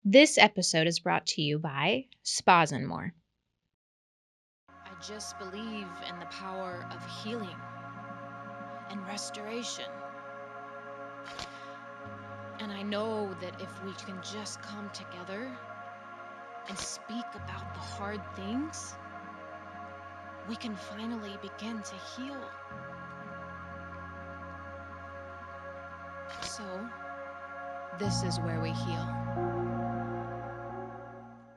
This episode is brought to you by Spas and More. I just believe in the power of healing and restoration. And I know that if we can just come together and speak about the hard things, we can finally begin to heal. So, this is where we heal.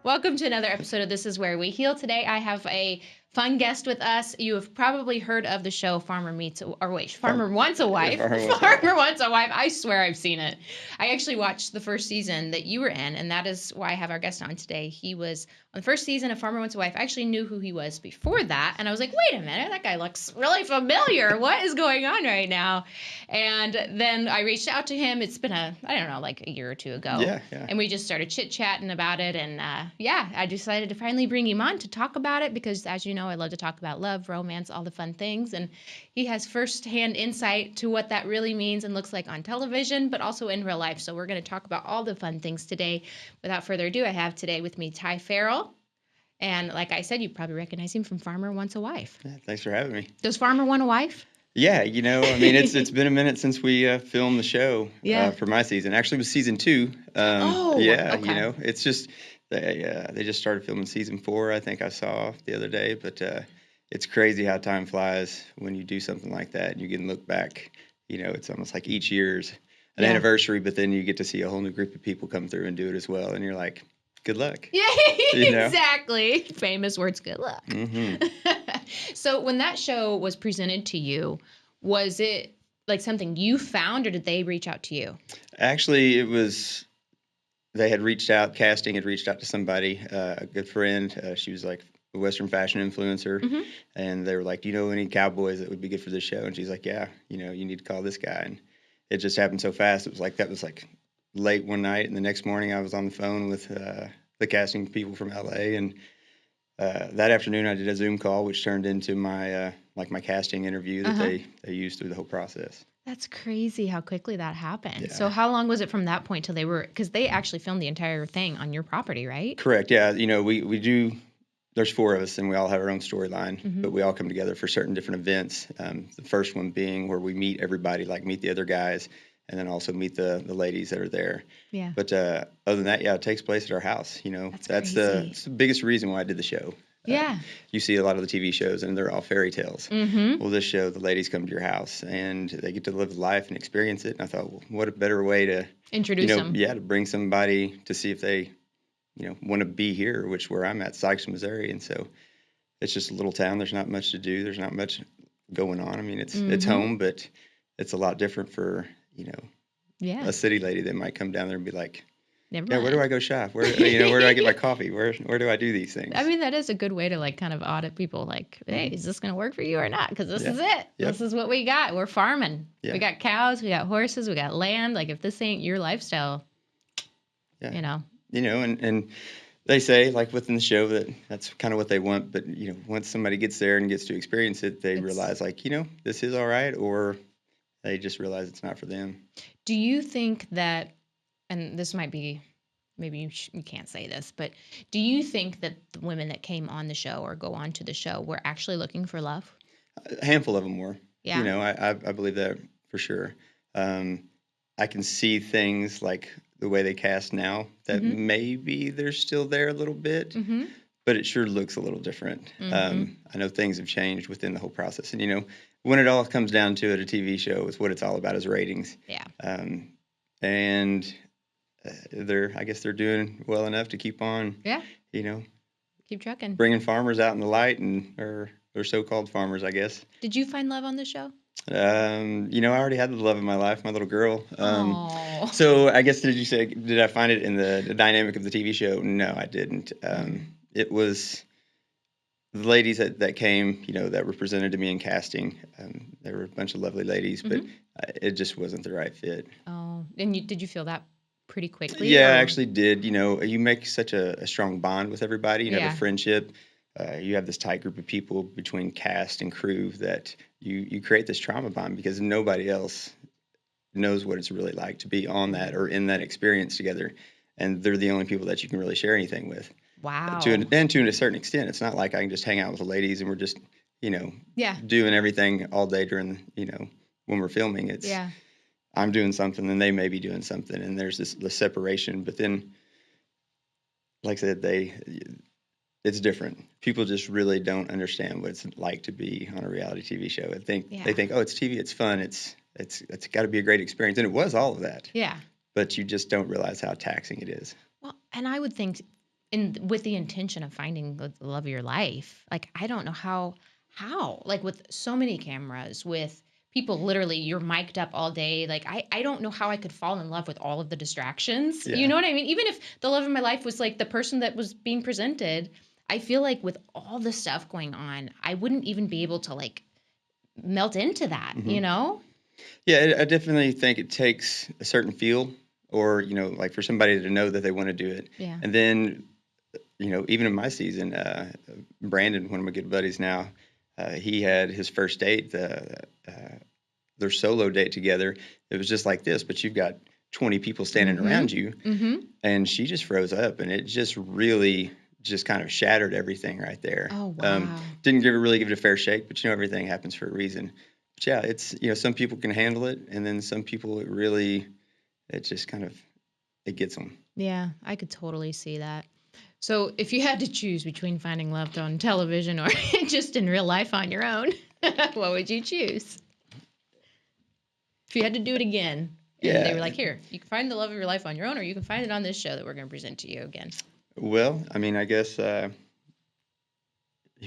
Welcome to another episode of This Is Where We Heal. Today I have a fun guest with us. You have probably heard of the show Farmer Wants a Wife. Farmer Wants a Wife. I swear I've seen it. I actually watched the first season that you were in, and that is why I have our guest on today. He was on the first season of Farmer Wants a Wife. I actually knew who he was before that, and I was like, wait a minute, that guy looks really familiar. What is going on right now? And then I reached out to him. It's been like a year or two ago. Yeah. And we just started chit-chatting about it, and I decided to finally bring him on to talk about it because, as you know, I love to talk about love, romance, all the fun things, and he has first-hand insight to what that really means and looks like on television, but also in real life. So we're going to talk about all the fun things today. Without further ado, I have today with me Ty Ferrell, and like I said, you probably recognize him from Farmer Wants a Wife. Yeah, thanks for having me. Does Farmer want a wife? Yeah, it's been a minute since we filmed the show for my season. Actually, it was season 2. Okay. It's just they just started filming season 4. I think I saw the other day, but it's crazy how time flies when you do something like that. And you can look back. It's almost like each year's an anniversary, but then you get to see a whole new group of people come through and do it as well, and you're like, good luck. Yeah, exactly. Famous words, good luck. Mm-hmm. So when that show was presented to you, was it like something you found, or did they reach out to you? Actually, it was, they had reached out, casting had reached out to somebody, a good friend. She was like a Western fashion influencer. Mm-hmm. And they were like, do you know any cowboys that would be good for this show? And she's like, yeah, you need to call this guy. And it just happened so fast. That was like late one night. And the next morning I was on the phone with the casting people from LA. And that afternoon I did a Zoom call, which turned into my my casting interview that they used through the whole process. That's crazy how quickly that happened. Yeah. So how long was it from that point till because they actually filmed the entire thing on your property, right? Correct. Yeah. We do, there's 4 of us and we all have our own storyline, Mm-hmm. but we all come together for certain different events. The first one being where we meet everybody, like meet the other guys, and then also meet the ladies that are there. Yeah. But other than that, it takes place at our house. That's the biggest reason why I did the show. Yeah. You see a lot of the TV shows and they're all fairy tales. Mm-hmm. Well, this show, the ladies come to your house and they get to live life and experience it. And I thought, well, what a better way to introduce them. Yeah, to bring somebody to see if they, want to be here, which where I'm at, Sykes, Missouri. And so it's just a little town. There's not much to do. There's not much going on. I mean, it's home, but it's a lot different for, a city lady that might come down there and be like, Never yeah, mind. where do I go shop? Where do I get my coffee? Where do I do these things? I mean, that is a good way to like kind of audit people. Like, hey, is this going to work for you or not? Because this is it. Yep. This is what we got. We're farming. Yeah. We got cows. We got horses. We got land. Like, if this ain't your lifestyle, and they say, like within the show, that's kind of what they want. But once somebody gets there and gets to experience it, they realize like, this is all right, or they just realize it's not for them. Do you think that, and this might be, maybe you can't say this, but do you think that the women that came on the show or go on to the show were actually looking for love? A handful of them were. Yeah. I believe that for sure. I can see things like the way they cast now that maybe they're still there a little bit, but it sure looks a little different. I know things have changed within the whole process. And, when it all comes down to it, a TV show is what it's all about, is ratings. Yeah. And I guess they're doing well enough to keep on, keep trucking, bringing farmers out in the light, or so-called farmers, I guess. Did you find love on the show? I already had the love of my life, my little girl. So I guess, did I find it in the dynamic of the TV show? No, I didn't. It was the ladies that came, that were presented to me in casting. There were a bunch of lovely ladies, but it just wasn't the right fit. Oh, and did you feel that pretty quickly? Yeah, I actually did. You make such a strong bond with everybody. You have a friendship. You have this tight group of people between cast and crew that you create this trauma bond because nobody else knows what it's really like to be on that or in that experience together. and they're the only people that you can really share anything with. Wow. To a certain extent, it's not like I can just hang out with the ladies and we're just, Yeah. doing everything all day during, when we're filming. It's Yeah. I'm doing something and they may be doing something, and there's the separation. But then, like I said, it's different. People just really don't understand what it's like to be on a reality TV show. They think, oh, it's TV, it's fun, it's got to be a great experience, and it was all of that. Yeah. But you just don't realize how taxing it is. Well, and I would think with the intention of finding the love of your life, like I don't know how like with so many cameras, with people literally you're mic'd up all day, like I don't know how I could fall in love with all of the distractions. Yeah. You know what I mean? Even if the love of my life was like the person that was being presented, I feel like with all the stuff going on, I wouldn't even be able to like melt into that, you know? Yeah, I definitely think it takes a certain feel, or like for somebody to know that they want to do it. Yeah. And then, even in my season, Brandon, one of my good buddies now, he had his first date, their solo date together. It was just like this, but you've got 20 people standing around you, and she just froze up, and it just really just kind of shattered everything right there. Oh, wow. Didn't really give it a fair shake, but everything happens for a reason. But yeah, it's some people can handle it, and then some people it just kind of it gets them. Yeah, I could totally see that. So if you had to choose between finding love on television or just in real life on your own, what would you choose? If you had to do it again, and they were like, here, you can find the love of your life on your own, or you can find it on this show that we're going to present to you again. Well, I mean, I guess, who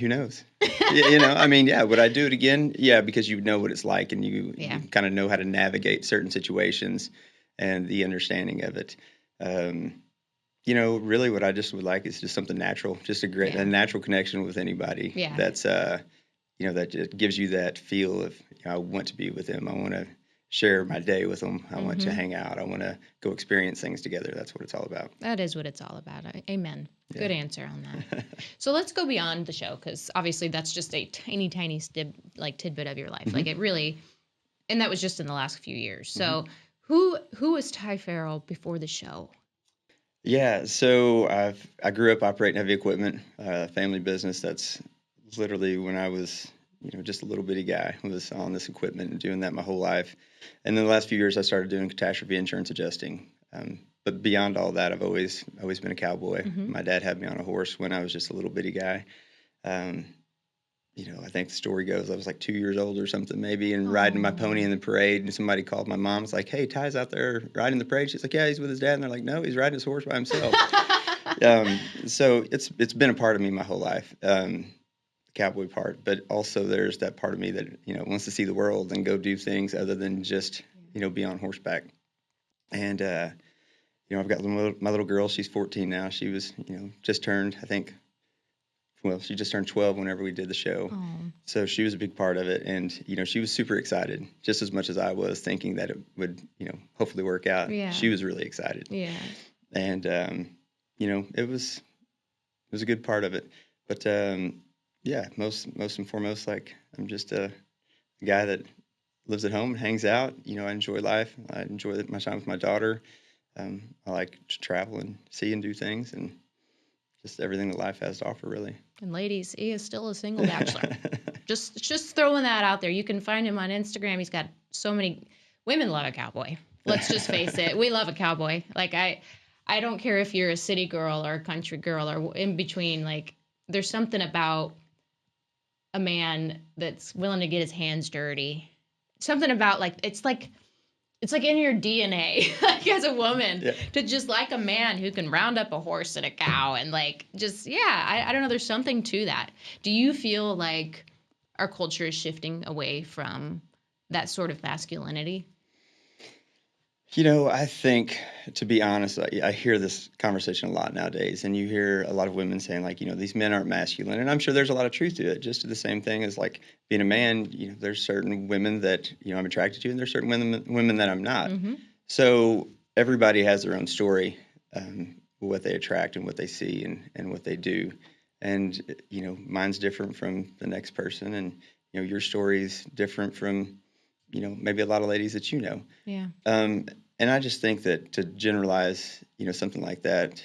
knows? Would I do it again? Yeah, because you know what it's like, and you kind of know how to navigate certain situations and the understanding of it. Really what I just would like is just something natural, just a natural connection with anybody. Yeah. That's, that just gives you that feel of, I want to be with them. I want to share my day with them. I want to hang out. I want to go experience things together. That's what it's all about. That is what it's all about. Amen. Yeah. Good answer on that. So let's go beyond the show, because obviously that's just a tiny, tiny tidbit of your life. Like it really, and that was just in the last few years. So who was Ty Ferrell before the show? Yeah, so I grew up operating heavy equipment, family business. That's literally when I was, just a little bitty guy. I was on this equipment and doing that my whole life. And then the last few years, I started doing catastrophe insurance adjusting. But beyond all that, I've always been a cowboy. My dad had me on a horse when I was just a little bitty guy. I think the story goes I was like 2 years old or something maybe, and riding my pony in the parade, and somebody called my mom. Was like, "Hey, Ty's out there riding the parade." She's like, "Yeah, he's with his dad." And they're like, "No, he's riding his horse by himself." So it's been a part of me my whole life, the cowboy part. But also there's that part of me that wants to see the world and go do things other than just be on horseback. And I've got my little girl. She's 14 now. She was just turned, I think. Well, she just turned 12 whenever we did the show. Aww. So she was a big part of it. And, she was super excited, just as much as I was, thinking that it would, hopefully work out. Yeah. She was really excited. Yeah. And, it was a good part of it. But, most and foremost, like, I'm just a guy that lives at home and hangs out. I enjoy life. I enjoy my time with my daughter. I like to travel and see and do things, and just everything that life has to offer, really. And ladies, he is still a single bachelor. just throwing that out there. You can find him on Instagram. He's got so many women love a cowboy. Let's just face it. We love a cowboy. Like I don't care if you're a city girl or a country girl or in between. Like there's something about a man that's willing to get his hands dirty. Something about it's like in your DNA, like as a woman, to just like a man who can round up a horse and a cow and I don't know. There's something to that. Do you feel like our culture is shifting away from that sort of masculinity? I think, to be honest, I hear this conversation a lot nowadays, and you hear a lot of women saying, like, these men aren't masculine. And I'm sure there's a lot of truth to it, just to the same thing as, like, being a man, there's certain women that, I'm attracted to, and there's certain women that I'm not. So everybody has their own story, what they attract and what they see and what they do. And, mine's different from the next person, and, your story's different from, maybe a lot of ladies that you know. Yeah. And I just think that to generalize, something like that,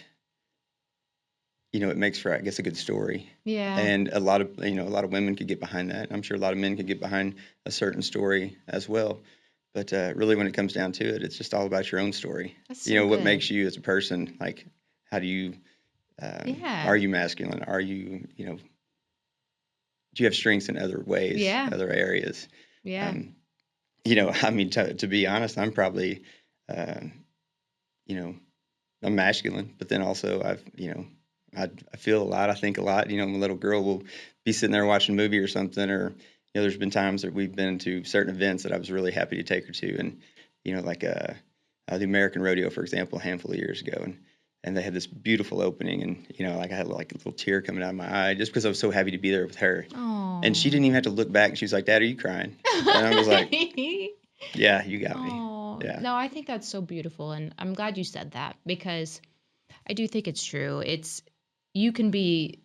it makes for, I guess, a good story. Yeah. And a lot of women could get behind that. I'm sure a lot of men could get behind a certain story as well. But really, when it comes down to it, it's just all about your own story. That's so What good. makes you as a person, like, how do you, Yeah. are you masculine? Are you, do you have strengths in other ways, Yeah. other areas? Yeah. I mean, to be honest, I'm probably, I'm masculine, but then also I feel a lot. I think a lot. My little girl will be sitting there watching a movie or something, or there's been times that we've been to certain events that I was really happy to take her to, and like the American Rodeo, for example, a handful of years ago, and they had this beautiful opening, and like I had like a little tear coming out of my eye just because I was so happy to be there with her. Oh. And she didn't even have to look back, and she was like, "Dad, are you crying?" And I was like, "Yeah, you got me." Oh, Yeah. no, I think that's so beautiful, and I'm glad you said that because I do think it's true. You can be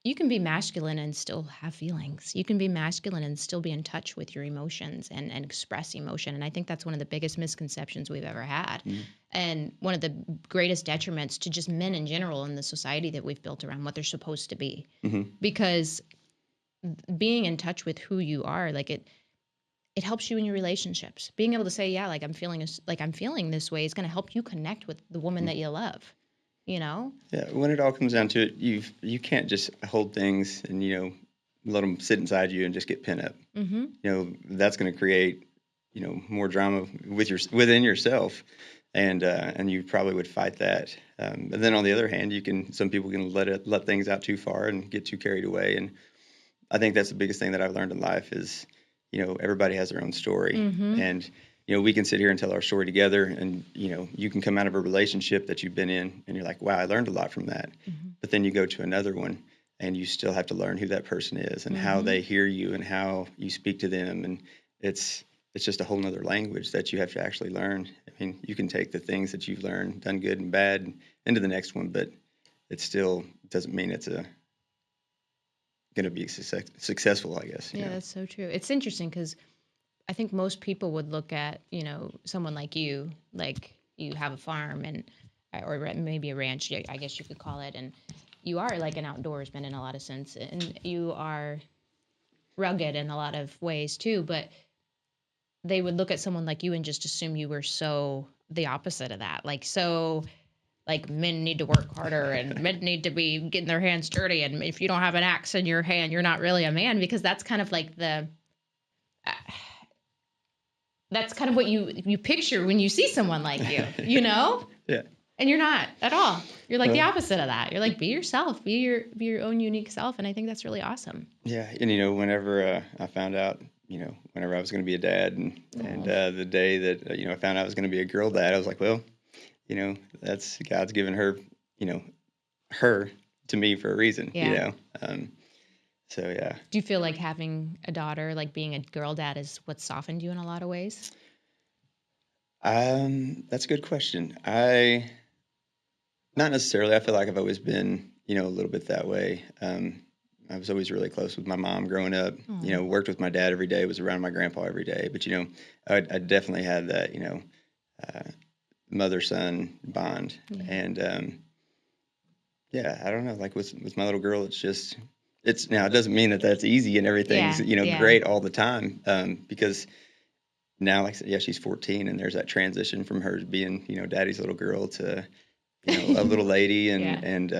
masculine and still have feelings. You can be masculine and still be in touch with your emotions and express emotion. And I think that's one of the biggest misconceptions we've ever had. Mhm. And one of the greatest detriments to just men in general in the society that we've built around what they're supposed to be. Mhm. Because being in touch with who you are, like it helps you in your relationships. Being able to say, yeah, like I'm feeling this way is going to help you connect with the woman that you love. Yeah, when it all comes down to it, you can't just hold things and let them sit inside you and just get pent up. Mm-hmm. That's going to create more drama within yourself, and you probably would fight that. But then on the other hand, some people can let things out too far and get too carried away. And I think that's the biggest thing that I've learned in life is everybody has their own story, Mm-hmm. and we can sit here and tell our story together, and you can come out of a relationship that you've been in and you're like, wow, I learned a lot from that. Mm-hmm. But then you go to another one and you still have to learn who that person is and how Mm-hmm. they hear you and how you speak to them, and it's just a whole nother language that you have to actually learn. I mean, you can take the things that you've learned, done good and bad, into the next one, but it still doesn't mean it's going to be successful, I guess. Yeah, that's so true. It's interesting because I think most people would look at, someone like you have a farm or maybe a ranch, I guess you could call it. And you are like an outdoorsman in a lot of sense. And you are rugged in a lot of ways too. But they would look at someone like you and just assume you were so the opposite of that. Like men need to work harder and men need to be getting their hands dirty. And if you don't have an axe in your hand, you're not really a man, because that's kind of like that's kind of what you picture when you see someone like you, Yeah. And you're not at all. You're like the opposite of that. You're like, be yourself, be your own unique self. And I think that's really awesome. Yeah. And, whenever I found out, whenever I was going to be a dad and the day that, I found out I was going to be a girl dad, I was like, well, that's God's given her, her to me for a reason, Yeah. So, yeah. Do you feel like having a daughter, like being a girl dad, is what softened you in a lot of ways? That's a good question. Not necessarily. I feel like I've always been, a little bit that way. I was always really close with my mom growing up. Worked with my dad every day, was around my grandpa every day. But, I definitely had that, mother-son bond. Yeah. And, yeah, I don't know. Like with my little girl, it doesn't mean that that's easy and everything's, great all the time. Because now, like I said, yeah, she's 14 and there's that transition from her being, daddy's little girl to, a little lady. And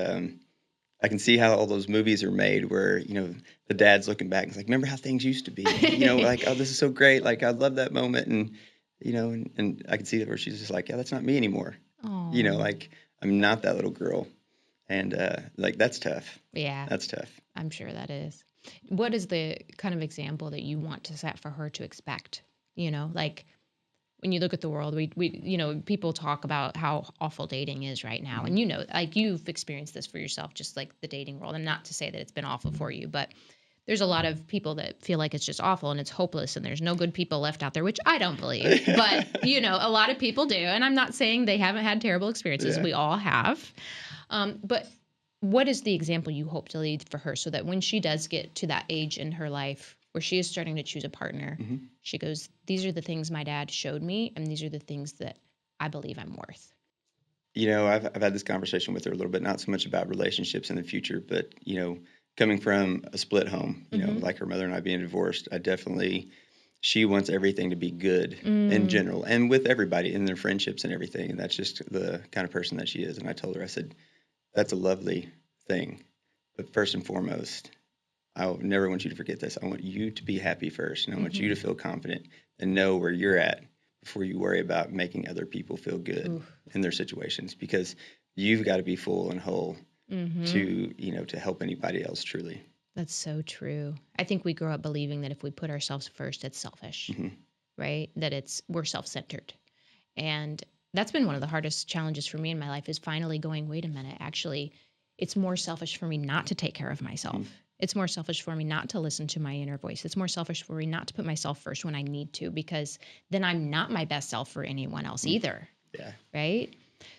I can see how all those movies are made where, the dad's looking back and it's like, remember how things used to be, like, oh, this is so great. Like, I love that moment. And, and I can see that where she's just like, yeah, that's not me anymore. Oh. Like I'm not that little girl. And like, that's tough. Yeah. That's tough. I'm sure that is. What is the kind of example that you want to set for her to expect? Like when you look at the world, we people talk about how awful dating is right now. Mm-hmm. And like you've experienced this for yourself, just like the dating world, and not to say that it's been awful for you, but there's a lot of people that feel like it's just awful and it's hopeless and there's no good people left out there, which I don't believe. But, a lot of people do. And I'm not saying they haven't had terrible experiences. Yeah. We all have. But what is the example you hope to lead for her so that when she does get to that age in her life where she is starting to choose a partner, Mm-hmm. she goes, these are the things my dad showed me and these are the things that I believe I'm worth. I've had this conversation with her a little bit, not so much about relationships in the future, but, coming from a split home, like her mother and I being divorced, she wants everything to be good in general and with everybody in their friendships and everything. And that's just the kind of person that she is. And I told her, I said, that's a lovely thing. But first and foremost, I never want you to forget this. I want you to be happy first. And I want you to feel confident and know where you're at before you worry about making other people feel good in their situations, because you've got to be full and whole to help anybody else truly. That's so true. I think we grow up believing that if we put ourselves first, it's selfish, right? That we're self-centered. And that's been one of the hardest challenges for me in my life, is finally going, wait a minute, actually, it's more selfish for me not to take care of myself. It's more selfish for me not to listen to my inner voice. It's more selfish for me not to put myself first when I need to, because then I'm not my best self for anyone else either. Yeah. Right?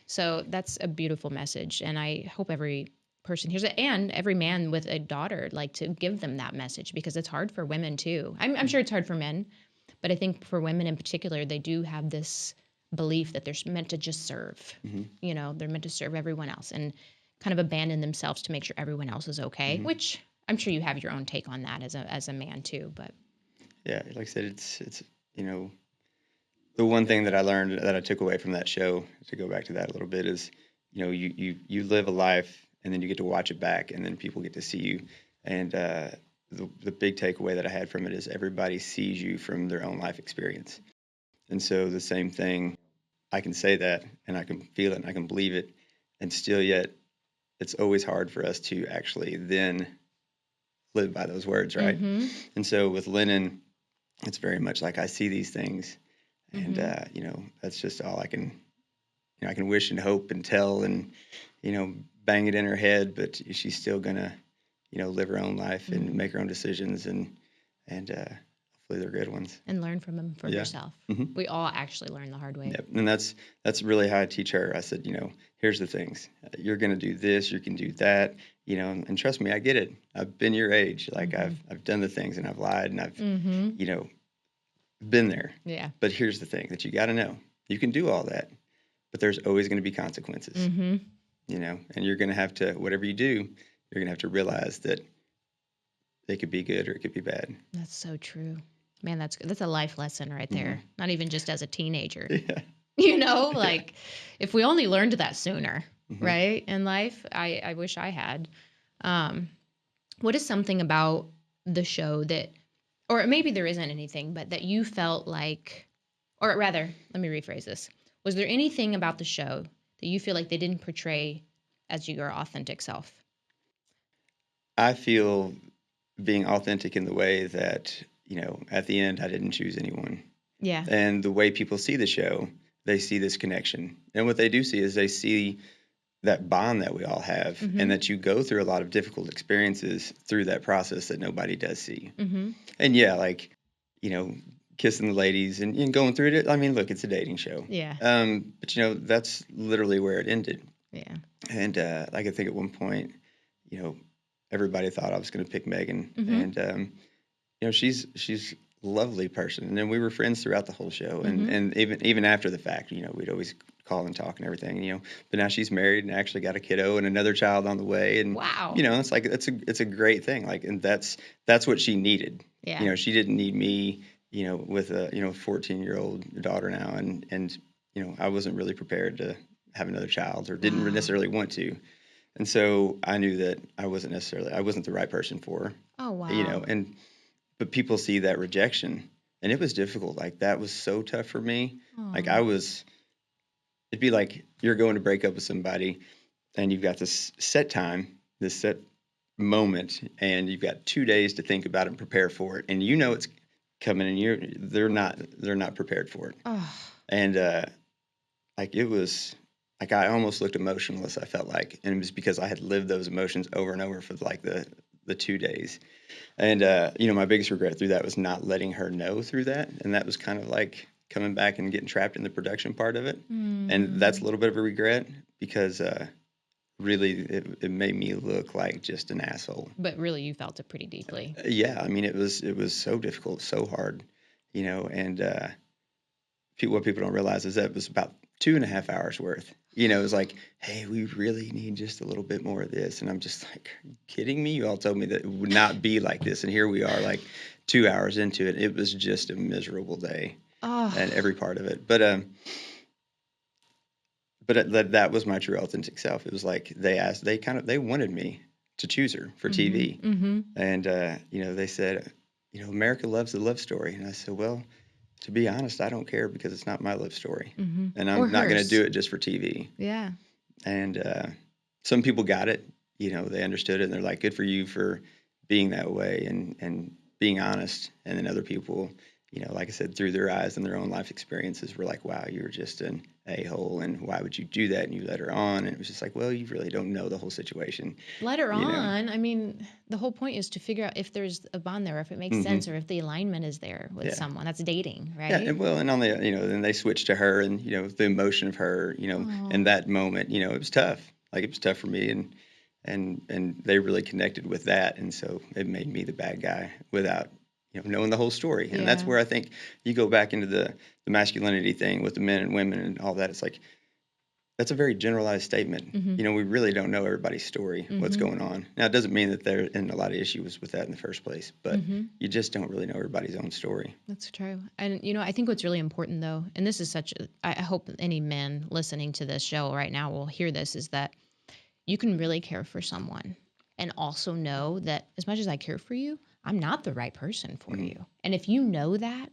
So that's a beautiful message. And I hope every person hears it, and every man with a daughter, like, to give them that message, because it's hard for women too. I'm sure it's hard for men, but I think for women in particular, they do have this belief that they're meant to just serve. They're meant to serve everyone else and kind of abandon themselves to make sure everyone else is okay, which I'm sure you have your own take on that as a man too. But yeah, like I said, it's the one thing that I learned, that I took away from that show, to go back to that a little bit, is you live a life and then you get to watch it back, and then people get to see you. And the big takeaway that I had from it is everybody sees you from their own life experience. And so the same thing, I can say that and I can feel it and I can believe it, and still yet it's always hard for us to actually then live by those words, right? And so with Lennon, it's very much like I see these things, and that's just all I can wish and hope and tell and bang it in her head, but she's still gonna live her own life and make her own decisions, and hopefully they're good ones, and learn from them for yourself. We all actually learn the hard way. Yep. And that's really how I teach her. I said, here's the things. You're gonna do this, you can do that, and trust me, I get it. I've been your age. Like I've done the things, and I've lied, and I've been there. Yeah. But here's the thing that you got to know. You can do all that, but there's always going to be consequences. And you're going to have to, whatever you do, you're going to have to realize that it could be good or it could be bad. That's so true. Man, that's good. That's a life lesson right there. Not even just as a teenager. Yeah. Like, if we only learned that sooner, right, in life, I wish I had. What is something about the show that, or maybe there isn't anything, but that you felt like, or rather, let me rephrase this. Was there anything about the show that you feel like they didn't portray as your authentic self? I feel being authentic in the way that, at the end, I didn't choose anyone. Yeah. And the way people see the show, they see this connection. And what they do see is they see that bond that we all have, and that you go through a lot of difficult experiences through that process that nobody does see. And yeah, like, kissing the ladies and going through it. I mean, look, it's a dating show. Yeah. But that's literally where it ended. Yeah. And I could think at one point, everybody thought I was going to pick Megan, and she's a lovely person. And then we were friends throughout the whole show, and even after the fact, we'd always call and talk and everything, but now she's married and actually got a kiddo and another child on the way. And, wow. It's like, it's a great thing. Like, and that's what she needed. Yeah. She didn't need me, with a, 14-year-old daughter now. And, I wasn't really prepared to have another child, or didn't necessarily want to. And so I knew that I wasn't the right person for her. Oh, wow. But people see that rejection, and it was difficult. Like, that was so tough for me. Aww. Like, it'd be like you're going to break up with somebody, and you've got this set time, this set moment, and you've got 2 days to think about it and prepare for it. And it's coming, and they're not prepared for it. Oh. And like, it was like I almost looked emotionless, I felt like, and it was because I had lived those emotions over and over for like the 2 days. And my biggest regret through that was not letting her know through that, and that was kind of like coming back and getting trapped in the production part of it. And that's a little bit of a regret, because really it made me look like just an asshole. But really, you felt it pretty deeply. Yeah, I mean, it was so difficult, so hard, and what people don't realize is that it was about 2.5 hours worth. It was like, hey, we really need just a little bit more of this. And I'm just like, are you kidding me? You all told me that it would not be like this. And here we are, like 2 hours into it. It was just a miserable day and every part of it. But that was my true authentic self. It was like they wanted me to choose her for TV. And, they said, America loves the love story. And I said, well, to be honest, I don't care because it's not my love story. And I'm not going to do it just for TV. Yeah. And some people got it. They understood it. And they're like, good for you for being that way and being honest. And then other people, like I said, through their eyes and their own life experiences were like, wow, you're just an a-hole. And why would you do that? And you let her on. And it was just like, well, you really don't know the whole situation. Let her on. I mean, the whole point is to figure out if there's a bond there, if it makes sense, or if the alignment is there with someone that's dating, right? Yeah, and on the, then they switched to her and, the emotion of her, in that moment, it was tough. Like, it was tough for me and they really connected with that. And so it made me the bad guy without, knowing the whole story. And that's where I think you go back into the masculinity thing with the men and women and all that. It's like, that's a very generalized statement. We really don't know everybody's story, what's going on. Now, it doesn't mean that there isn't a lot of issues with that in the first place, but you just don't really know everybody's own story. That's true. And, I think what's really important, though, and this is I hope any men listening to this show right now will hear this, is that you can really care for someone and also know that as much as I care for you, I'm not the right person for you. And if you know that,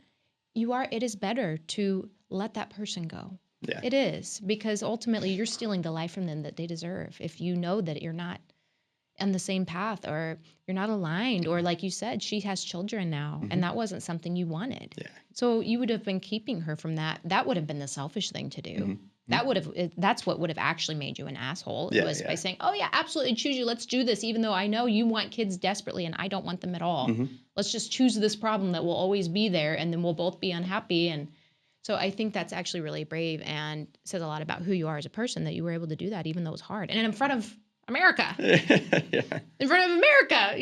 it is better to let that person go. Yeah. It is, because ultimately you're stealing the life from them that they deserve. If you know that you're not on the same path, or you're not aligned, or like you said, she has children now, and that wasn't something you wanted. Yeah. So you would have been keeping her from that. That would have been the selfish thing to do. That's what would have actually made you an asshole, by saying, oh yeah, absolutely choose you. Let's do this. Even though I know you want kids desperately and I don't want them at all. Let's just choose this problem that will always be there, and then we'll both be unhappy. And so I think that's actually really brave and says a lot about who you are as a person, that you were able to do that even though it was hard. And in front of America. In front of America,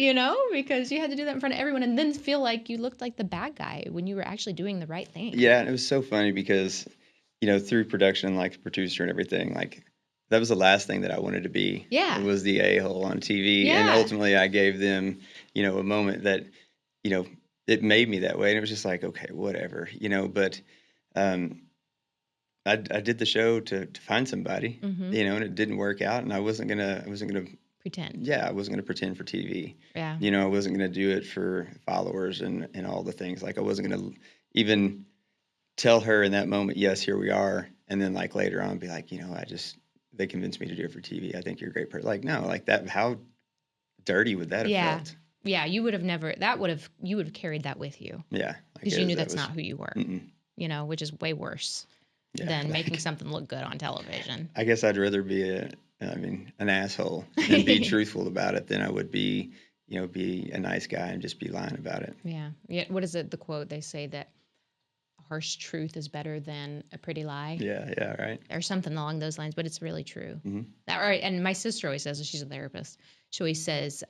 because you had to do that in front of everyone and then feel like you looked like the bad guy when you were actually doing the right thing. Yeah, and it was so funny because, through production, like the producer and everything, like that was the last thing that I wanted to be. Yeah. It was the a-hole on TV. Yeah. And ultimately I gave them, a moment that, it made me that way. And it was just like, okay, whatever, but I did the show to find somebody, and it didn't work out, and I wasn't gonna pretend. Yeah, I wasn't gonna pretend for TV. Yeah. I wasn't gonna do it for followers and all the things. Like, I wasn't gonna even tell her in that moment, yes, here we are, and then like later on be like, they convinced me to do it for TV. I think you're a great person. Like, no, like that. How dirty would that have felt? Yeah, you would have you would have carried that with you. Yeah. Because you knew that's not who you were. Which is way worse. Yeah, than making something look good on television. I guess I'd rather be an asshole and be truthful about it than I would be a nice guy and just be lying about it. Yeah. What is it, the quote they say that harsh truth is better than a pretty lie? Yeah, right. Or something along those lines, but it's really true. Right. And my sister always says, she's a therapist, she always says,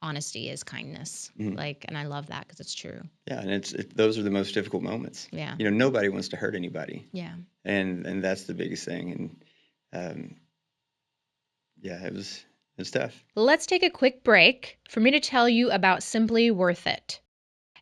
honesty is kindness. And I love that because it's true. Yeah, and those are the most difficult moments. Yeah. Nobody wants to hurt anybody. Yeah. And that's the biggest thing. And it was tough. Let's take a quick break for me to tell you about Simply Wurth It,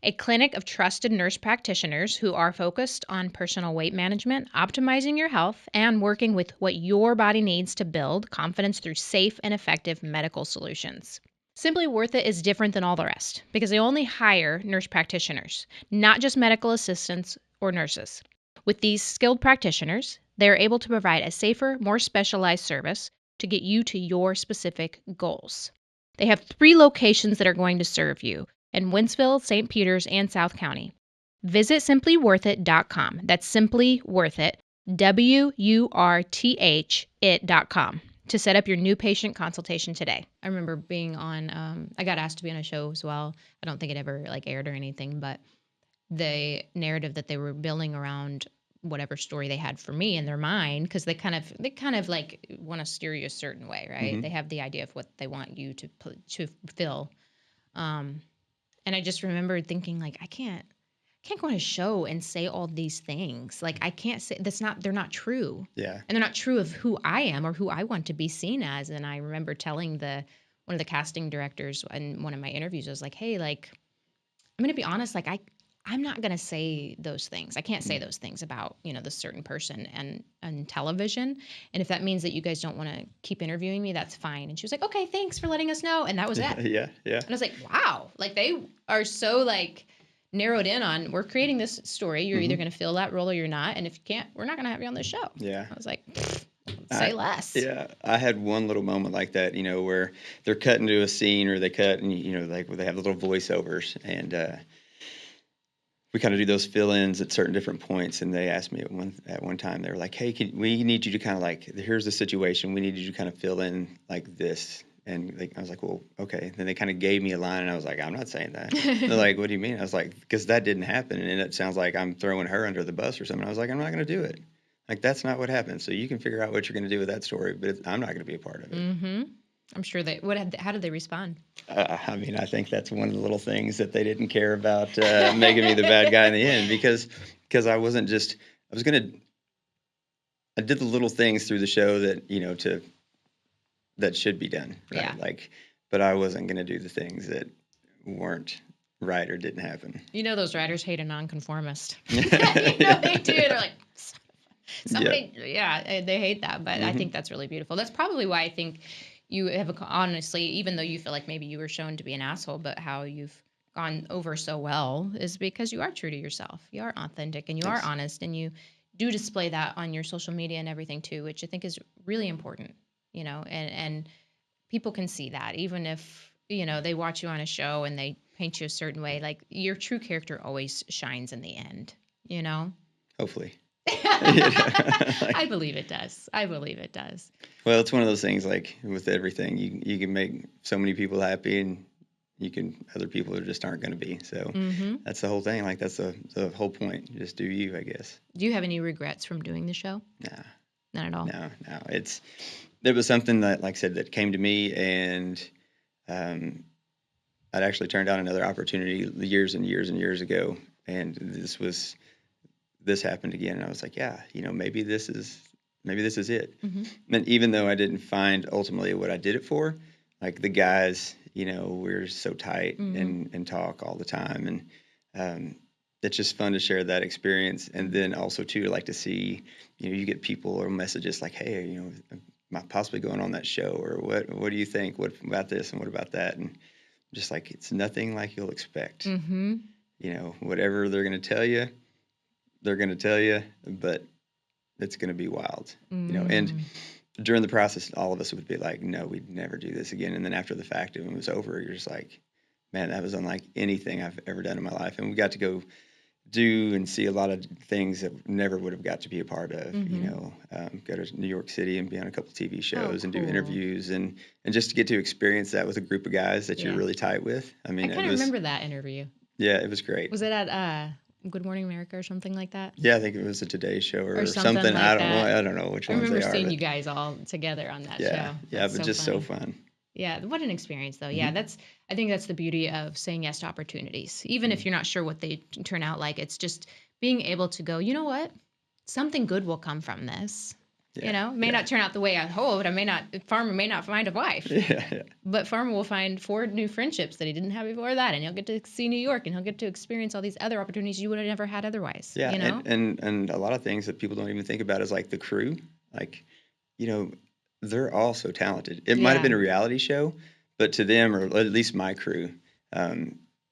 a clinic of trusted nurse practitioners who are focused on personal weight management, optimizing your health, and working with what your body needs to build confidence through safe and effective medical solutions. Simply Wurth It is different than all the rest because they only hire nurse practitioners, not just medical assistants or nurses. With these skilled practitioners, they are able to provide a safer, more specialized service to get you to your specific goals. They have 3 locations that are going to serve you in Wentzville, St. Peters, and South County. Visit simplyworthit.com. That's Simply Wurth It, WURTH it.com. to set up your new patient consultation today. I remember being on, I got asked to be on a show as well. I don't think it ever aired or anything, but the narrative that they were building around whatever story they had for me in their mind, because they kind of want to steer you a certain way, right? They have the idea of what they want you to fulfill. And I just remembered thinking I can't, can't go on a show and say all these things. Like, I can't say they're not true. Yeah. And they're not true of who I am or who I want to be seen as. And I remember telling one of the casting directors in one of my interviews, I was like, hey, like, I'm going to be honest, like, I'm not going to say those things. I can't say those things about, this certain person and television. And if that means that you guys don't want to keep interviewing me, that's fine. And she was like, okay, thanks for letting us know. And that was it. Yeah. And I was like, wow, like they are so like narrowed in on, we're creating this story. You're either going to fill that role or you're not. And if you can't, we're not going to have you on the show. Yeah. I was like, say less. Yeah. I had one little moment like that, where they're cutting to a scene or they cut and, like where they have little voiceovers and, we kind of do those fill-ins at certain different points, and they asked me at one time, they were like, hey, we need you to kind of like, here's the situation, we need you to kind of fill in like this. And I was like, well, okay. Then they kind of gave me a line, and I was like, I'm not saying that. They're like, what do you mean? I was like, because that didn't happen, and it sounds like I'm throwing her under the bus or something. I was like, I'm not going to do it. Like, that's not what happened. So you can figure out what you're going to do with that story, but I'm not going to be a part of it. Mm-hmm. I'm sure how did they respond? I mean, I think that's one of the little things that they didn't care about making me the bad guy in the end, because I wasn't just, I did the little things through the show that, that should be done. Right? Yeah. Like, but I wasn't going to do the things that weren't right or didn't happen. Those writers hate a nonconformist. They do. They're like, somebody, they hate that. But I think that's really beautiful. That's probably why I think you have, honestly, even though you feel like maybe you were shown to be an asshole, but how you've gone over so well is because you are true to yourself. You are authentic and you are honest, and you do display that on your social media and everything too, which I think is really important, and people can see that even if, they watch you on a show and they paint you a certain way, like your true character always shines in the end, Hopefully. I believe it does. Well, it's one of those things, like with everything, you can make so many people happy, and other people just aren't going to be. So that's the whole thing. Like, that's the whole point. Just do you, I guess. Do you have any regrets from doing the show? Nah. Not at all. No. It was something that, like I said, that came to me, and I'd actually turned down another opportunity years and years and years ago, and this happened again, and I was like, yeah, maybe this is it. And even though I didn't find ultimately what I did it for, like the guys, we're so tight and talk all the time, and it's just fun to share that experience. And then also too, like to see, you get people or messages like, hey, am I possibly going on that show, or what do you think? What about this and what about that? And just like, it's nothing like you'll expect. Whatever they're going to tell you, they're going to tell you, but it's going to be wild, and during the process, all of us would be like, no, we'd never do this again. And then after the fact, when it was over, you're just like, man, that was unlike anything I've ever done in my life. And we got to go do and see a lot of things that never would have got to be a part of, go to New York City and be on a couple TV shows and do interviews and just to get to experience that with a group of guys that you're really tight with. I mean, I kind of remember that interview. Yeah, it was great. Was it at Good Morning America or something like that? Yeah, I think it was a Today Show or something. Like I don't know which ones they are. I remember seeing you guys all together on that show. Yeah, That's but just funny. so fun. Yeah, what an experience, though. Yeah, I think that's the beauty of saying yes to opportunities. Even if you're not sure what they turn out like, it's just being able to go, you know what? Something good will come from this. Yeah, It may not turn out the way I hoped. Farmer may not find a wife. Yeah. But Farmer will find 4 new friendships that he didn't have before that, and he'll get to see New York, and he'll get to experience all these other opportunities you would have never had otherwise. Yeah, and a lot of things that people don't even think about is like the crew. Like, they're all so talented. It might have been a reality show, but to them, or at least my crew,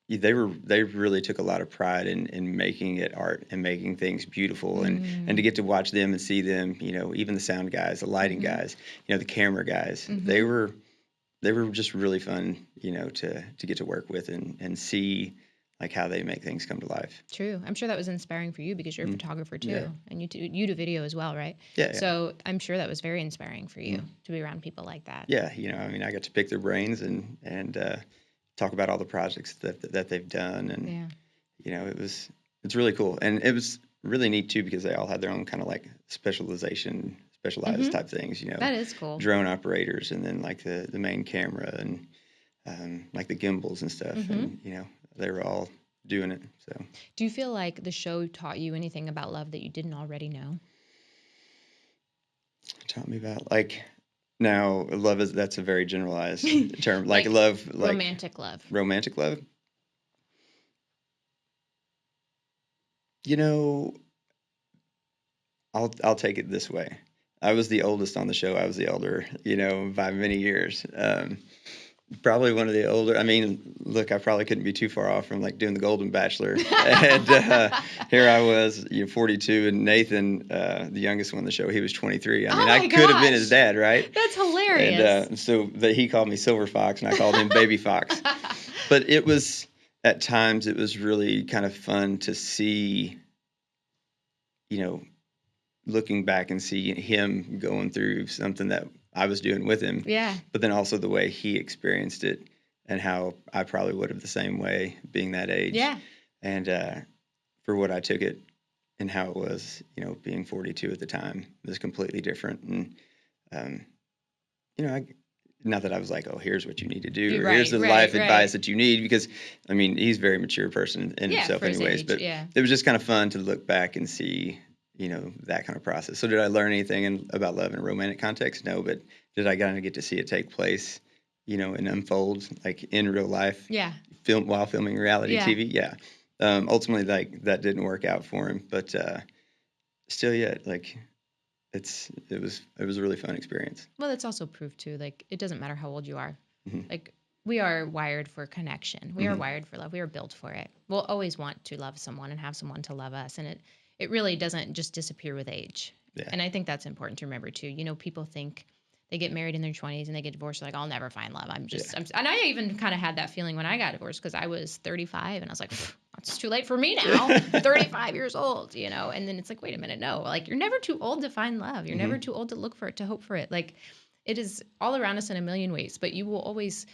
they really took a lot of pride in making it art and making things beautiful, and to get to watch them and see them, even the sound guys, the lighting guys, the camera guys, they were just really fun, to get to work with and see like how they make things come to life. True. I'm sure that was inspiring for you because you're a photographer too, and you do video as well, right? Yeah. So I'm sure that was very inspiring for you to be around people like that. Yeah. I got to pick their brains and talk about all the projects that they've done, and it's really cool, and it was really neat too because they all had their own kind of like specialized type things. That is cool. Drone operators, and then like the main camera and like the gimbals and stuff, and they were all doing it. So, Do you feel like the show taught you anything about love that you didn't already know? taught me about like now love that's a very generalized term. Like, Like love, like romantic love. romantic love. You know, I'll take it this way. I was the oldest on the show. I was the elder, by many years. Probably one of the older. I mean, look, I probably couldn't be too far off from like doing the Golden Bachelor. And here I was, 42, and Nathan, the youngest one on the show, he was 23. I mean, I could have been his dad, right? That's hilarious. And so he called me Silver Fox, and I called him Baby Fox. But it was, at times, it was really kind of fun to see, looking back and see him going through something that I was doing with him. Yeah. But then also the way he experienced it and how I probably would have the same way being that age. Yeah. And for what I took it and how it was, being 42 at the time was completely different. And, not that I was like, oh, here's what you need to do, or here's the life advice that you need, because, I mean, he's a very mature person in himself anyways. But it was just kind of fun to look back and see, that kind of process. So did I learn anything about love in a romantic context? No, but did I kind of get to see it take place, and unfold like in real life? Yeah. While filming reality TV? Yeah. Ultimately, like, that didn't work out for him, but still, like, it was a really fun experience. Well, it's also proof too, like, it doesn't matter how old you are. Mm-hmm. Like, we are wired for connection. We are wired for love. We are built for it. We'll always want to love someone and have someone to love us. And it really doesn't just disappear with age. Yeah. And I think that's important to remember too. People think they get married in their 20s and they get divorced. Like, I'll never find love. And I even kind of had that feeling when I got divorced, because I was 35 and I was like, it's too late for me now. 35 years old, and then it's like, wait a minute. No, like, you're never too old to find love. You're never too old to look for it, to hope for it. Like, it is all around us in a million ways, but you will always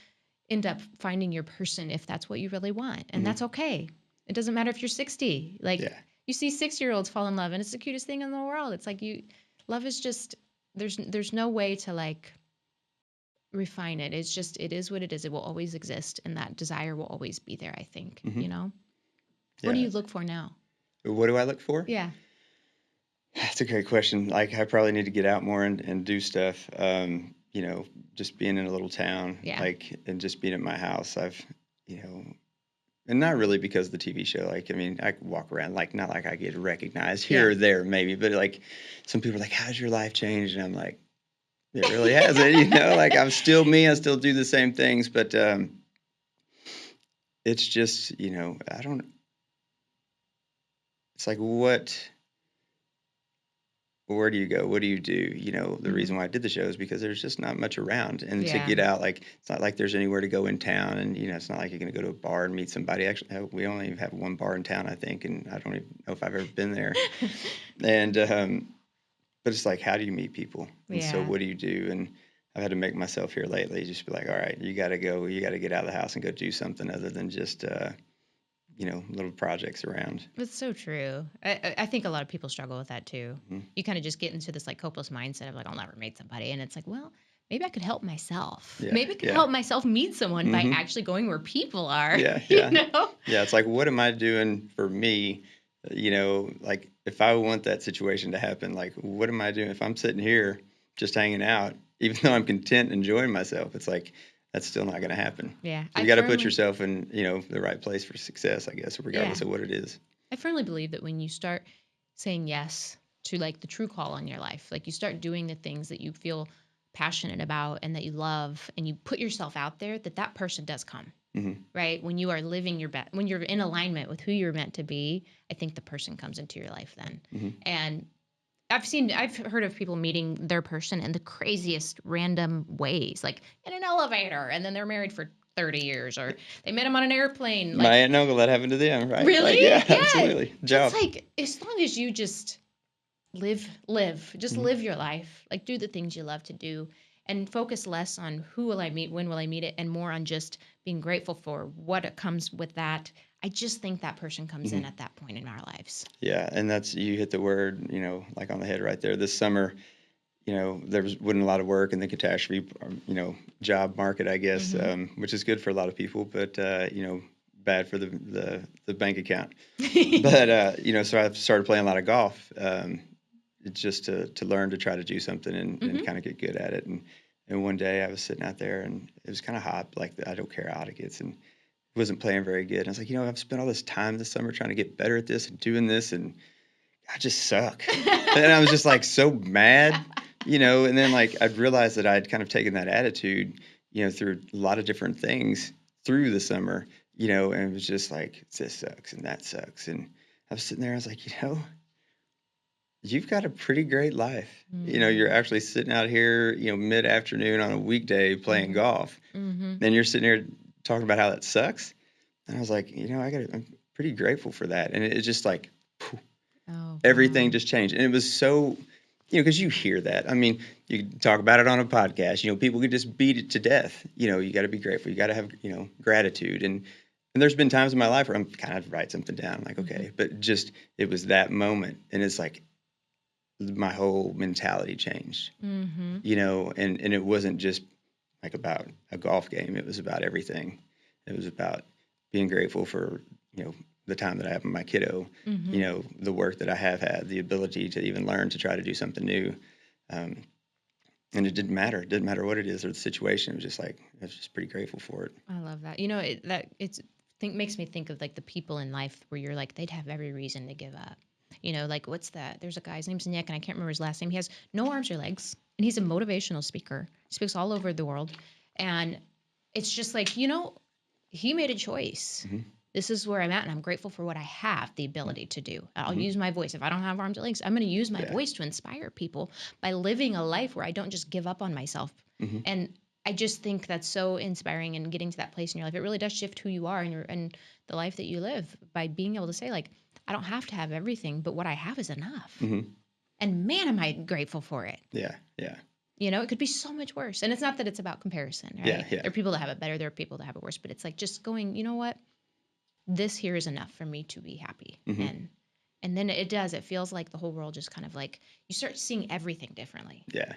end up finding your person if that's what you really want. And that's okay. It doesn't matter if you're 60. Like, you see 6-year-olds fall in love, and it's the cutest thing in the world. It's like, love is just, there's no way to like refine it. It's just, it is what it is. It will always exist, and that desire will always be there, I think. What do you look for now? What do I look for? Yeah. That's a great question. Like, I probably need to get out more and do stuff. Just being in a little town, like, and just being at my house. I've, and not really because of the TV show. Like, I mean, I could walk around, like, not like I get recognized here or there, maybe, but like, some people are like, how's your life changed? And I'm like, it really hasn't, like, I'm still me. I still do the same things, but it's just, it's like, where do you go? What do you do? The reason why I did the show is because there's just not much around. And to get out, like, it's not like there's anywhere to go in town. And, it's not like you're going to go to a bar and meet somebody. Actually, we only have one bar in town, I think. And I don't even know if I've ever been there. And, but it's like, how do you meet people? And so what do you do? And I've had to make myself here lately just be like, all right, you got to go. You got to get out of the house and go do something other than just, little projects around. It's so true. I think a lot of people struggle with that too. You kind of just get into this like hopeless mindset of like, I'll never meet somebody. And it's like, well, maybe I could help myself. Yeah, maybe I could help myself meet someone by actually going where people are. Yeah. Yeah, it's like, what am I doing for me? Like, if I want that situation to happen, like, what am I doing? If I'm sitting here just hanging out, even though I'm content enjoying myself, it's like, that's still not going to happen. Yeah. So you got to put yourself in, the right place for success, I guess, regardless of what it is. I firmly believe that when you start saying yes to like the true call on your life, like you start doing the things that you feel passionate about and that you love, and you put yourself out there, that person does come, right? When you are living your best, when you're in alignment with who you're meant to be, I think the person comes into your life then. And I've heard of people meeting their person in the craziest random ways, like in an elevator, and then they're married for 30 years, or they met him on an airplane. Like, my aunt and uncle, that happened to them, right? Really? Like, yeah, absolutely. It's like, as long as you just live, just live your life, like do the things you love to do, and focus less on who will I meet, when will I meet it, and more on just being grateful for what comes with that. I just think that person comes in at that point in our lives. Yeah, and you hit the word, like on the head right there. This summer, there wasn't a lot of work in the catastrophe, job market, I guess, which is good for a lot of people. But, bad for the bank account. But so I started playing a lot of golf, just to learn to try to do something and kind of get good at it. And one day I was sitting out there and it was kind of hot, like I don't care how hot it gets, and wasn't playing very good. And I was like, I've spent all this time this summer trying to get better at this and doing this, and I just suck. And I was just like so mad, and then like I'd realized that I'd kind of taken that attitude, through a lot of different things through the summer, and it was just like, this sucks and that sucks. And I was sitting there, I was like, you've got a pretty great life. You're actually sitting out here, mid-afternoon on a weekday playing golf. Then you're sitting here talking about how that sucks. And I was like, I'm pretty grateful for that. And it's just like, poof, everything just changed. And it was so, because you hear that. I mean, you talk about it on a podcast, people could just beat it to death. You got to be grateful. You got to have, gratitude. And there's been times in my life where I'm kind of write something down, like, okay, but just, it was that moment. And it's like, my whole mentality changed, and it wasn't just like about a golf game. It was about everything. It was about being grateful for, the time that I have with my kiddo, the work that I have had, the ability to even learn to try to do something new. And it didn't matter. It didn't matter what it is or the situation. It was just like, I was just pretty grateful for it. I love that. Makes me think of like the people in life where you're like, they'd have every reason to give up. Like what's that? There's a guy, his name's Nick, and I can't remember his last name. He has no arms or legs, and he's a motivational speaker. He speaks all over the world. And it's just like, he made a choice. This is where I'm at, and I'm grateful for what I have the ability to do. I'll use my voice. If I don't have arms or legs, I'm going to use my voice to inspire people by living a life where I don't just give up on myself. And I just think that's so inspiring, and getting to that place in your life. It really does shift who you are and the life that you live by being able to say, like, I don't have to have everything, but what I have is enough. And man, am I grateful for it. Yeah. It could be so much worse. And it's not that it's about comparison, right? Yeah. There are people that have it better. There are people that have it worse. But it's like just going, you know what? This here is enough for me to be happy. And then it feels like the whole world just kind of like, you start seeing everything differently. Yeah.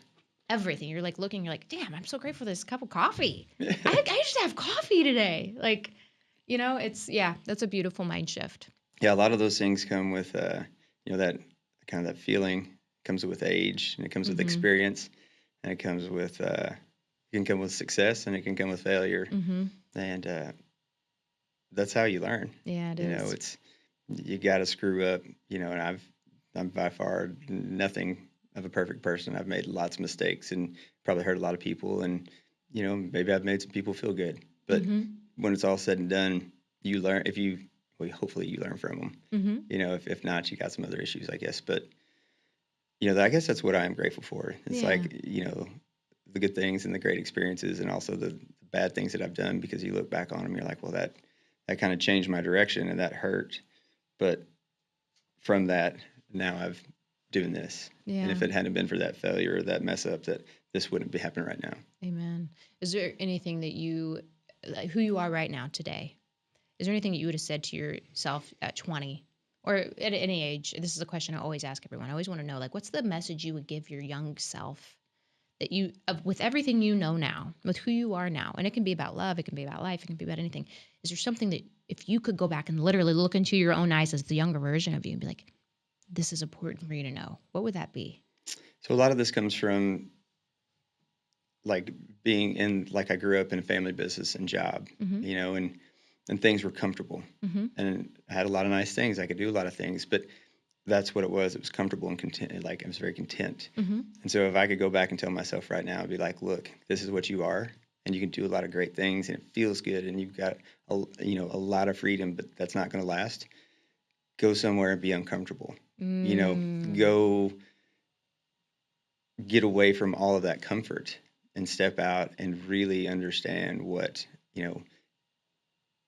Everything. You're like looking, you're like, damn, I'm so grateful for this cup of coffee. I just have coffee today. Like, that's a beautiful mind shift. Yeah, a lot of those things come with, that kind of that feeling comes with age, and it comes with experience, and it comes with, it can come with success, and it can come with failure, and that's how you learn. Yeah, it is. You got to screw up, and I'm by far nothing of a perfect person. I've made lots of mistakes and probably hurt a lot of people, and maybe I've made some people feel good, but when it's all said and done, you learn. Hopefully you learn from them. If not, you got some other issues, I guess. But, I guess that's what I'm grateful for. It's like, the good things and the great experiences, and also the bad things that I've done, because you look back on them, you're like, well, that kind of changed my direction and that hurt. But from that, now I've doing this. Yeah. And if it hadn't been for that failure or that mess up, that this wouldn't be happening right now. Amen. Is there anything that who you are right now today, is there anything that you would have said to yourself at 20 or at any age? This is a question I always ask everyone. I always want to know, like, what's the message you would give your young self that with everything you know now, with who you are now? And it can be about love. It can be about life. It can be about anything. Is there something that if you could go back and literally look into your own eyes as the younger version of you and be like, this is important for you to know, what would that be? So a lot of this comes from like being in, like I grew up in a family business and job, and things were comfortable, and I had a lot of nice things. I could do a lot of things, but that's what it was. It was comfortable and content. Like I was very content. And so if I could go back and tell myself right now, I'd be like, look, this is what you are, and you can do a lot of great things, and it feels good, and you've got a lot of freedom, but that's not going to last. Go somewhere and be uncomfortable. Go get away from all of that comfort and step out and really understand what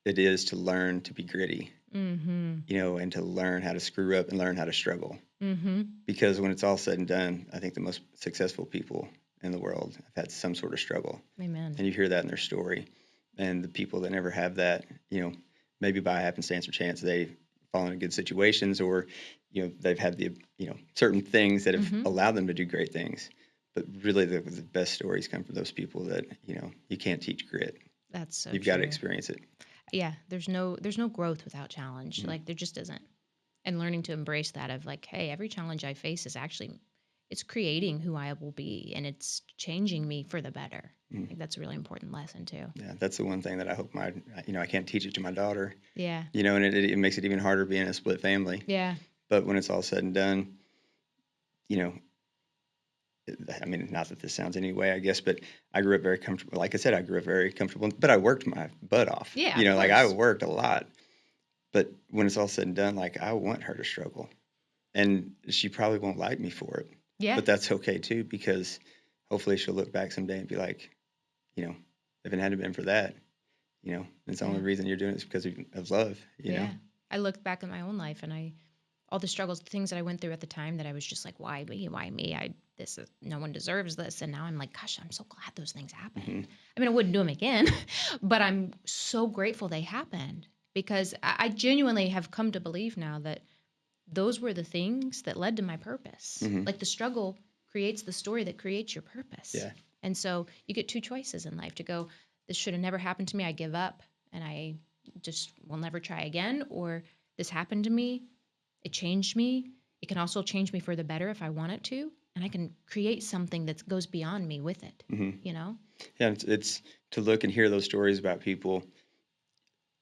it is to learn to be gritty, and to learn how to screw up and learn how to struggle. Because when it's all said and done, I think the most successful people in the world have had some sort of struggle. Amen. And you hear that in their story. And the people that never have that, maybe by happenstance or chance, they fall into good situations, or, they've had the, certain things that have allowed them to do great things. But really the best stories come from those people that, you can't teach grit. That's so You've got to experience it. Yeah, there's no growth without challenge. Like there just isn't. And learning to embrace that of like, hey, every challenge I face is actually it's creating who I will be and it's changing me for the better. I think that's a really important lesson too. Yeah, that's the one thing that I hope I can't teach it to my daughter. Yeah. And it makes it even harder being a split family. Yeah. But when it's all said and done, I mean, not that this sounds any way, I guess, but I grew up very comfortable. Like I said, I grew up very comfortable, but I worked my butt off. Yeah. Like I worked a lot. But when it's all said and done, like I want her to struggle. And she probably won't like me for it. Yeah. But that's okay too, because hopefully she'll look back someday and be like, if it hadn't been for that, it's the only reason you're doing it is because of love, you know? I looked back at my own life and all the struggles, the things that I went through at the time that I was just like, why me? Why me? No one deserves this. And now I'm like, gosh, I'm so glad those things happened. Mm-hmm. I mean, I wouldn't do them again, but I'm so grateful they happened because I genuinely have come to believe now that those were the things that led to my purpose. Mm-hmm. Like the struggle creates the story that creates your purpose. Yeah. And so you get two choices in life to go, this should have never happened to me. I give up and I just will never try again. Or this happened to me. It changed me. It can also change me for the better if I want it to. And I can create something that goes beyond me with it, Yeah, it's to look and hear those stories about people.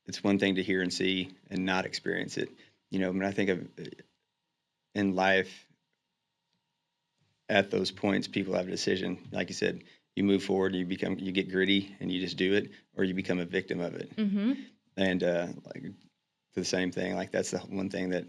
It's one thing to hear and see and not experience it. When I think of in life, at those points, people have a decision. Like you said, you move forward, you get gritty and you just do it, or you become a victim of it. Mm-hmm. And like the same thing, like that's the one thing that,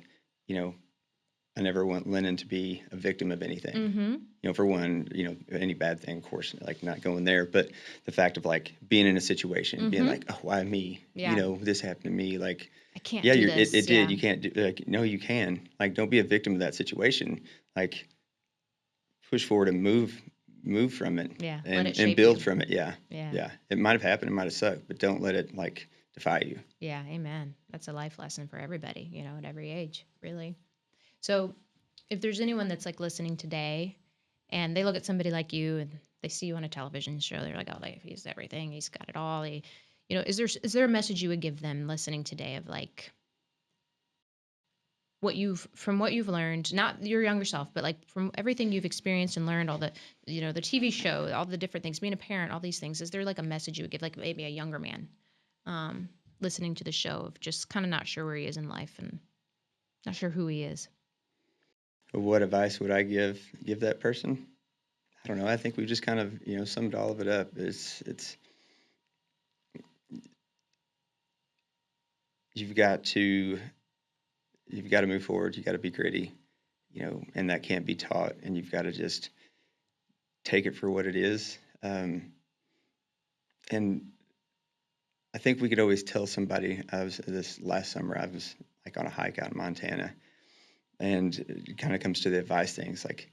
I never want Lennon to be a victim of anything. Mm-hmm. For one, any bad thing, of course, like not going there, but the fact of like being in a situation, being like, oh, why me? Yeah. This happened to me. Like, I can't do this. It did. You can't do, like, no, you can. Like, don't be a victim of that situation. Like, push forward and move from it. Yeah. And build you. from it. Yeah. Yeah. It might have happened. It might have sucked, but don't let it like defy you. Yeah. Amen. That's a life lesson for everybody, at every age, really. So if there's anyone that's like listening today and they look at somebody like you and they see you on a television show, they're like, oh, he's everything. He's got it all. Is there a message you would give them listening today of like from what you've learned, not your younger self, but like from everything you've experienced and learned, all the, the TV show, all the different things, being a parent, all these things, is there like a message you would give, like maybe a younger man listening to the show of just kind of not sure where he is in life and not sure who he is? What advice would I give that person? I don't know. I think we've just kind of, summed all of it up. It's you've got to move forward. You got to be gritty, and that can't be taught. And you've got to just take it for what it is. And I think we could always tell somebody. This last summer, I was like on a hike out in Montana, and it kind of comes to the advice things. Like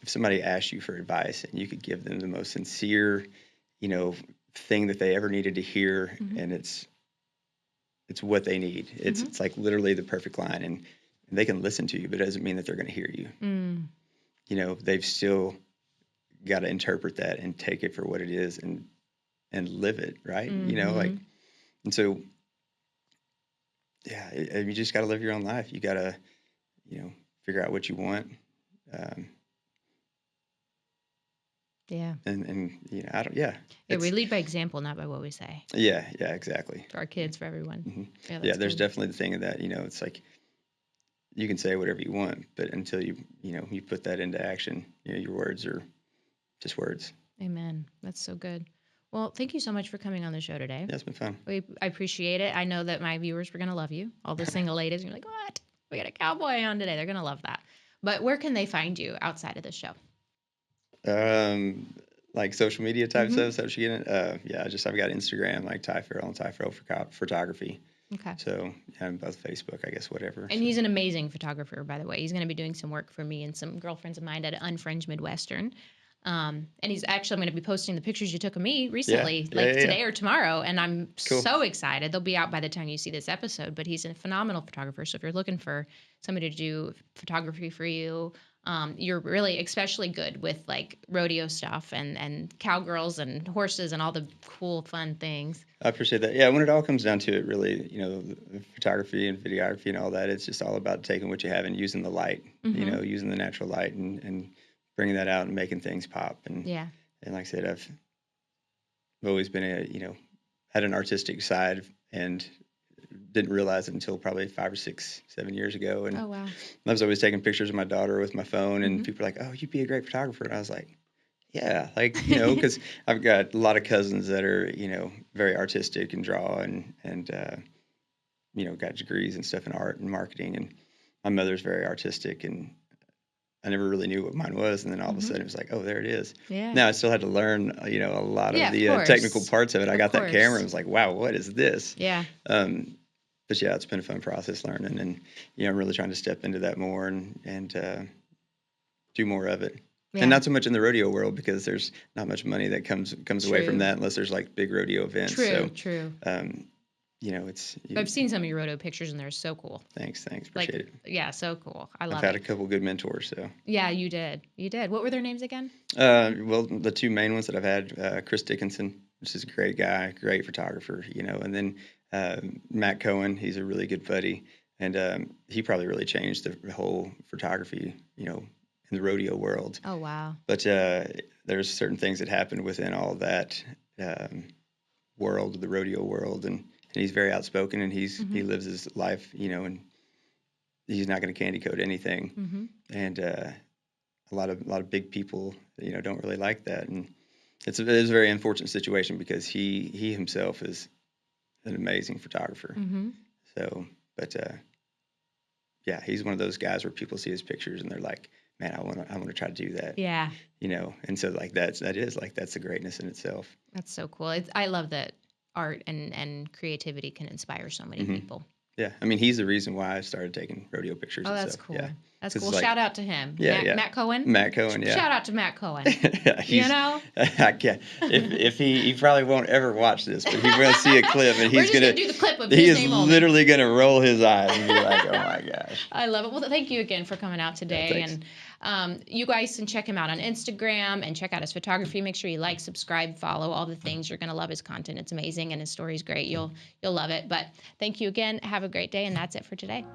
if somebody asked you for advice and you could give them the most sincere, thing that they ever needed to hear, and it's what they need. It's like literally the perfect line, and they can listen to you, but it doesn't mean that they're going to hear you. They've still got to interpret that and take it for what it is and live it, right? And so, yeah, you just got to live your own life. You got to, figure out what you want. Yeah. And we lead by example, not by what we say. Yeah, exactly. For our kids, for everyone. Yeah, there's definitely the thing of that, it's like you can say whatever you want, but until you put that into action, your words are just words. Amen. That's so good. Well, thank you so much for coming on the show today. Yeah, it's been fun. I appreciate it. I know that my viewers were going to love you. All the single ladies, you're like, what? We got a cowboy on today. They're going to love that. But where can they find you outside of the show? Like social media type stuff. Is that what you're getting? I've got Instagram, like Ty Ferrell and Ty Ferrell photography. Okay. So both Facebook, I guess, whatever. And he's an amazing photographer, by the way. He's going to be doing some work for me and some girlfriends of mine at Unfringed Midwestern. And he's actually, I'm going to be posting the pictures you took of me recently, today or tomorrow. And I'm so excited. They'll be out by the time you see this episode, but he's a phenomenal photographer. So if you're looking for somebody to do photography for you, You're really especially good with like rodeo stuff and cowgirls and horses and all the cool, fun things. I appreciate that. Yeah, when it all comes down to it, really, the photography and videography and all that, it's just all about taking what you have and using the light, using the natural light and bringing that out and making things pop. And Yeah. and like I said, I've always been had an artistic side and didn't realize it until probably 5 or 6, 7 years ago. And Oh, wow. I was always taking pictures of my daughter with my phone, and people are like, "Oh, you'd be a great photographer." And I was like, "Yeah," because I've got a lot of cousins that are, very artistic and draw and got degrees and stuff in art and marketing. And my mother's very artistic, and I never really knew what mine was. And then all of a sudden it was like, oh, there it is. Yeah. Now I still had to learn, a lot of the technical parts of it. I got that camera and was like, wow, what is this? Yeah. But yeah, it's been a fun process learning, and I'm really trying to step into that more and do more of it. Yeah. And not so much in the rodeo world, because there's not much money that comes away from that unless there's like big rodeo events. True. I've seen some of your rodeo pictures and they're so cool. Thanks. Appreciate it. Yeah, so cool. I love it. I've had a couple good mentors, so. Yeah, you did. What were their names again? Well, the two main ones that I've had, Chris Dickinson, which is a great guy, great photographer, and then Matt Cohen, he's a really good buddy, and he probably really changed the whole photography, in the rodeo world. Oh, wow. But there's certain things that happened within all that world, the rodeo world, and he's very outspoken, and he lives his life, and he's not going to candy coat anything. And a lot of big people, don't really like that, and it's a very unfortunate situation because he himself is an amazing photographer. So, but yeah, he's one of those guys where people see his pictures and they're like, man, I want to try to do that. Yeah. And so like that's the greatness in itself. That's so cool. I love that art and creativity can inspire so many people. Yeah, I mean, he's the reason why I started taking rodeo pictures. Oh, and that's stuff. cool. Yeah. That's cool. Shout out to him. Yeah, Matt Cohen? Matt Cohen, yeah. Shout out to Matt Cohen. I can't. If he probably won't ever watch this, but he will see a clip, and he's gonna do the clip of he his is name only. literally gonna roll his eyes and be like, oh my gosh. I love it. Well, thank you again for coming out today. And you guys can check him out on Instagram and check out his photography. Make sure you like, subscribe, follow, all the things. You're gonna love his content. It's amazing, and his story's great. You'll love it. But thank you again. Have a great day, and that's it for today.